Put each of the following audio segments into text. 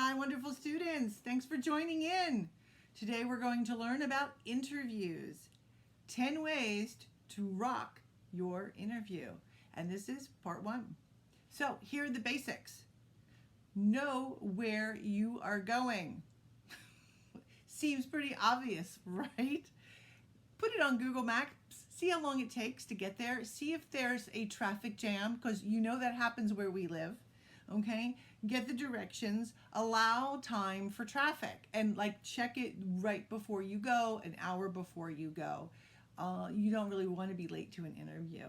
Hi, wonderful students. Thanks for joining in. Today we're going to learn about interviews. 10 ways to rock your interview. And this is part 1. So here are the basics. Know where you are going. Seems pretty obvious, right? Put it on Google Maps. See how long it takes to get there. See if there's a traffic jam, because you know that happens where we live. Okay, get the directions, allow time for traffic, and check it right before you go, an hour before you go. You don't really want to be late to an interview.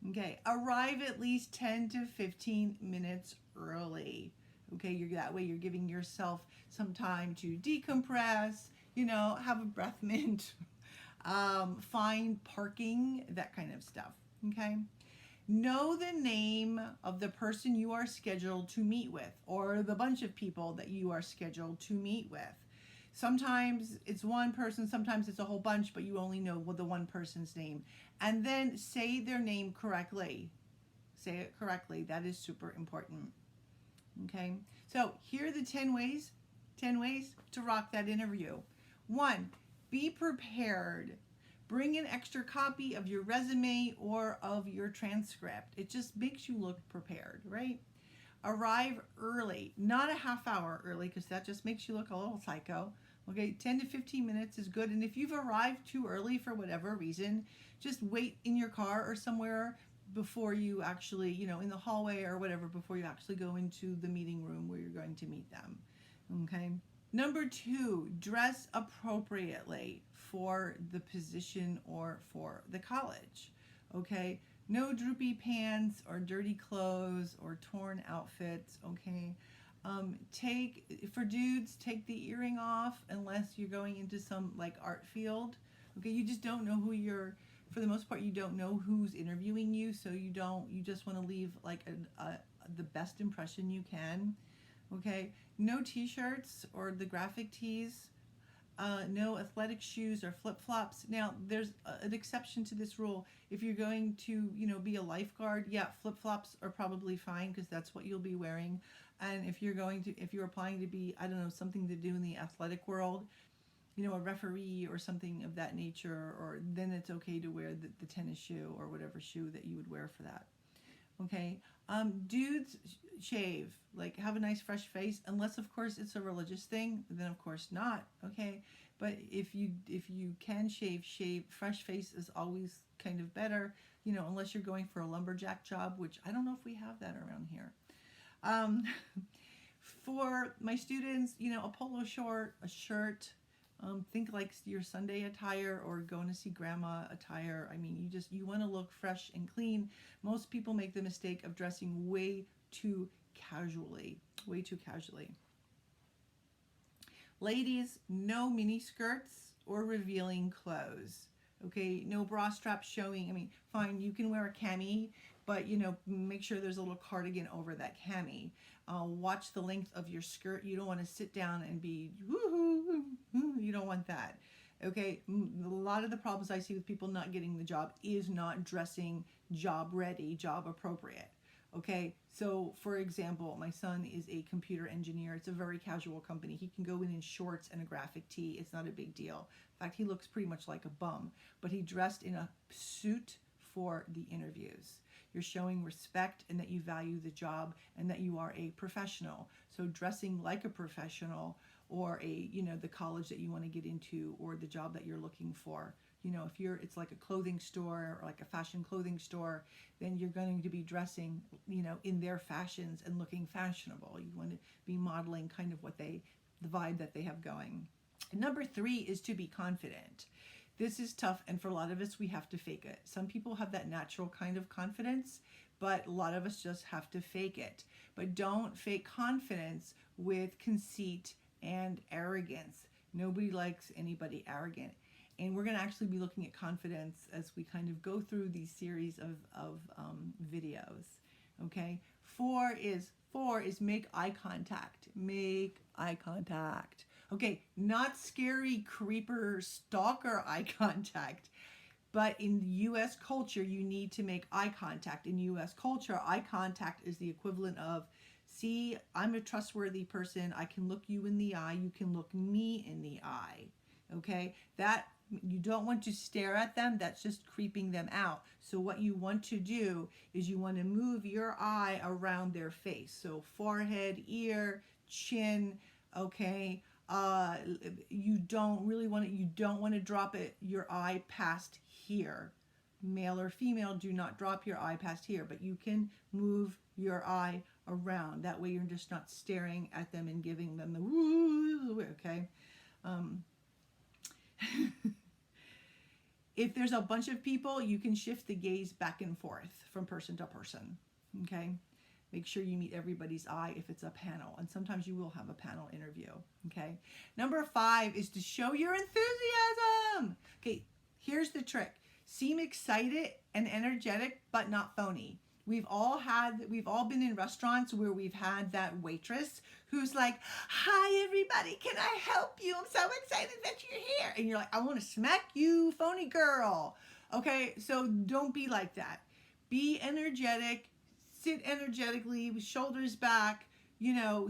Okay, arrive at least 10 to 15 minutes early. Okay, that way you're giving yourself some time to decompress, have a breath mint, find parking, that kind of stuff. Okay. Know the name of the person you are scheduled to meet with, or the bunch of people that you are scheduled to meet with. Sometimes it's one person, sometimes it's a whole bunch, but you only know the one person's name. And then say their name correctly. Say it correctly. That is super important. Okay, so here are the 10 ways to rock that interview. 1, be prepared. Bring an extra copy of your resume or of your transcript. It just makes you look prepared, right? Arrive early, not a half hour early, because that just makes you look a little psycho. Okay, 10 to 15 minutes is good. And if you've arrived too early for whatever reason, just wait in your car or somewhere before you actually, in the hallway or whatever, before you actually go into the meeting room where you're going to meet them. Okay. Number 2, dress appropriately for the position or for the college. Okay, no droopy pants or dirty clothes or torn outfits. Okay, for dudes, take the earring off unless you're going into some art field. Okay, you just don't know for the most part, you don't know who's interviewing you, so you just want to leave the best impression you can. Okay, no t-shirts or the graphic tees, no athletic shoes or flip-flops. Now, there's an exception to this rule. If you're going to, be a lifeguard, yeah, flip-flops are probably fine because that's what you'll be wearing. And if you're applying to be, I don't know, something to do in the athletic world, a referee or something of that nature, or then it's okay to wear the tennis shoe or whatever shoe that you would wear for that. Okay, dudes shave, have a nice fresh face, unless of course it's a religious thing, then of course not. Okay, but if you can shave, fresh face is always kind of better, unless you're going for a lumberjack job, which I don't know if we have that around here. For my students, a polo short, a shirt. Think your Sunday attire or going to see grandma attire. I mean, you want to look fresh and clean. Most people make the mistake of dressing way too casually. Ladies, no miniskirts or revealing clothes. Okay, no bra strap showing. I mean, fine, you can wear a cami, but make sure there's a little cardigan over that cami. Watch the length of your skirt. You don't want to sit down and be woohoo. You don't want that. Okay, a lot of the problems I see with people not getting the job is not dressing job ready, job appropriate. Okay, so for example, my son is a computer engineer. It's a very casual company. He can go in shorts and a graphic tee. It's not a big deal. In fact, he looks pretty much like a bum, but he dressed in a suit for the interviews. You're showing respect and that you value the job and that you are a professional. So dressing like a professional, or the college that you want to get into, or the job that you're looking for. If it's like a clothing store or like a fashion clothing store, then you're going to be dressing, in their fashions and looking fashionable. You want to be modeling kind of the vibe that they have going. And number 3 is to be confident. This is tough, and for a lot of us, we have to fake it. Some people have that natural kind of confidence, but a lot of us just have to fake it. But don't fake confidence with conceit and arrogance. Nobody likes anybody arrogant. And we're going to actually be looking at confidence as we kind of go through these series of videos. Okay, 4 is make eye contact. Make eye contact. Okay, not scary creeper stalker eye contact, but in U.S. culture, you need to make eye contact. In U.S. culture, eye contact is the equivalent of See, I'm a trustworthy person. I can look you in the eye. You can look me in the eye. Okay? That you don't want to stare at them. That's just creeping them out. So what you want to do is you want to move your eye around their face. So forehead, ear, chin, okay? You don't want to drop your eye past here. Male or female, do not drop your eye past here, but you can move your eye around. That way you're just not staring at them and giving them the woo, okay? If there's a bunch of people, you can shift the gaze back and forth from person to person, okay? Make sure you meet everybody's eye if it's a panel, and sometimes you will have a panel interview, okay? Number 5 is to show your enthusiasm. Okay, here's the trick. Seem excited and energetic, but not phony. We've all been in restaurants where we've had that waitress who's like, "Hi everybody, can I help you? I'm so excited that you're here." And you're like, "I want to smack you, phony girl." Okay, so don't be like that. Be energetic, sit energetically with shoulders back,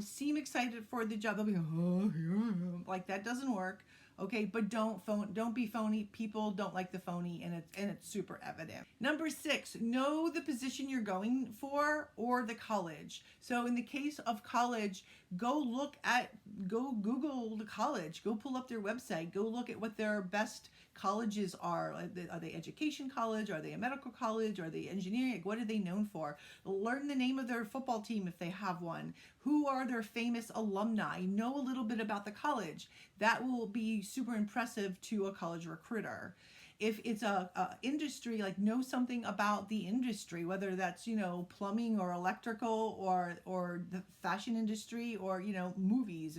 seem excited for the job. They'll be, "Oh, here I am." Like, that doesn't work. Okay, but don't be phony. People don't like the phony, and it's super evident. Number 6, know the position you're going for or the college. So in the case of college, go Google the college, go pull up their website, go look at what their best colleges are. Are they education college? Are they a medical college? Are they engineering? What are they known for? Learn the name of their football team if they have one. Who are their famous alumni? Know a little bit about the college. That will be super impressive to a college recruiter. If it's a industry, like, know something about the industry, whether that's, plumbing or electrical or the fashion industry or, movies,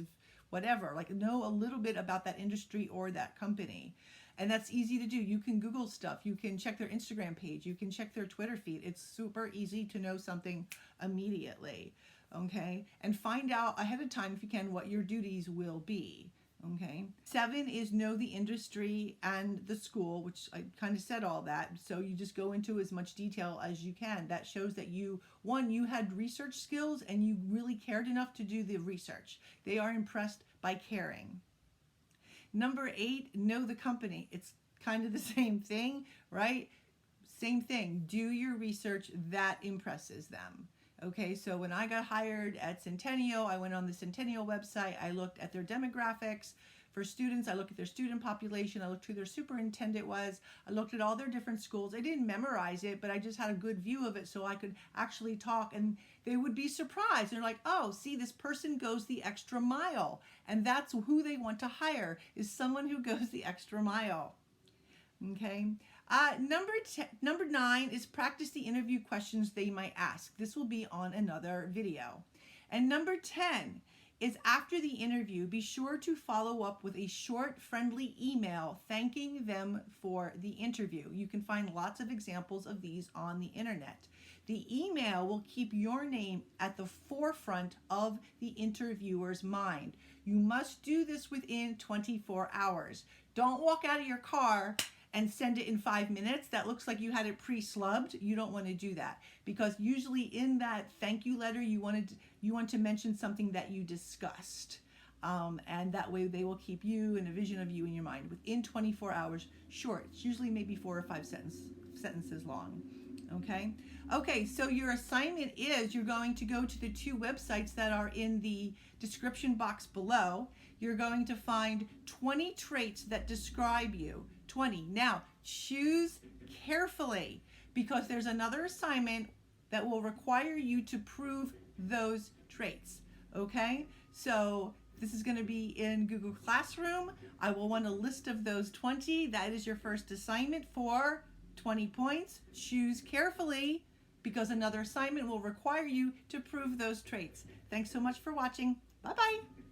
whatever. Like, know a little bit about that industry or that company. And that's easy to do. You can Google stuff. You can check their Instagram page. You can check their Twitter feed. It's super easy to know something immediately, okay? And find out ahead of time, if you can, what your duties will be, okay? 7 is know the industry and the school, which I kind of said all that. So you just go into as much detail as you can. That shows that you had research skills and you really cared enough to do the research. They are impressed by caring. Number 8, know the company. It's kind of the same thing, right? Same thing. Do your research. That impresses them. Okay, so when I got hired at Centennial, I went on the Centennial website. I looked at their demographics. For students, I looked at their student population. I looked who their superintendent was. I looked at all their different schools. I didn't memorize it, but I just had a good view of it so I could actually talk, and they would be surprised. They're like, "Oh, see, this person goes the extra mile." And that's who they want to hire, is someone who goes the extra mile. Okay. Number 9 is practice the interview questions they might ask. This will be on another video. And number 10 is after the interview, be sure to follow up with a short, friendly email thanking them for the interview. You can find lots of examples of these on the internet. The email will keep your name at the forefront of the interviewer's mind. You must do this within 24 hours. Don't walk out of your car and send it in 5 minutes. That looks like you had it pre-slubbed. You don't want to do that, because usually in that thank you letter, you want to mention something that you discussed. And that way they will keep you and a vision of you in your mind within 24 hours. Short. It's usually maybe 4 or 5 sentences long. Okay, so your assignment is you're going to go to the 2 websites that are in the description box below. You're going to find 20 traits that describe you. 20. Now, choose carefully, because there's another assignment that will require you to prove those traits. Okay, so this is going to be in Google Classroom. I will want a list of those 20. That is your first assignment for 20 points. Choose carefully, because another assignment will require you to prove those traits. Thanks so much for watching. Bye-bye.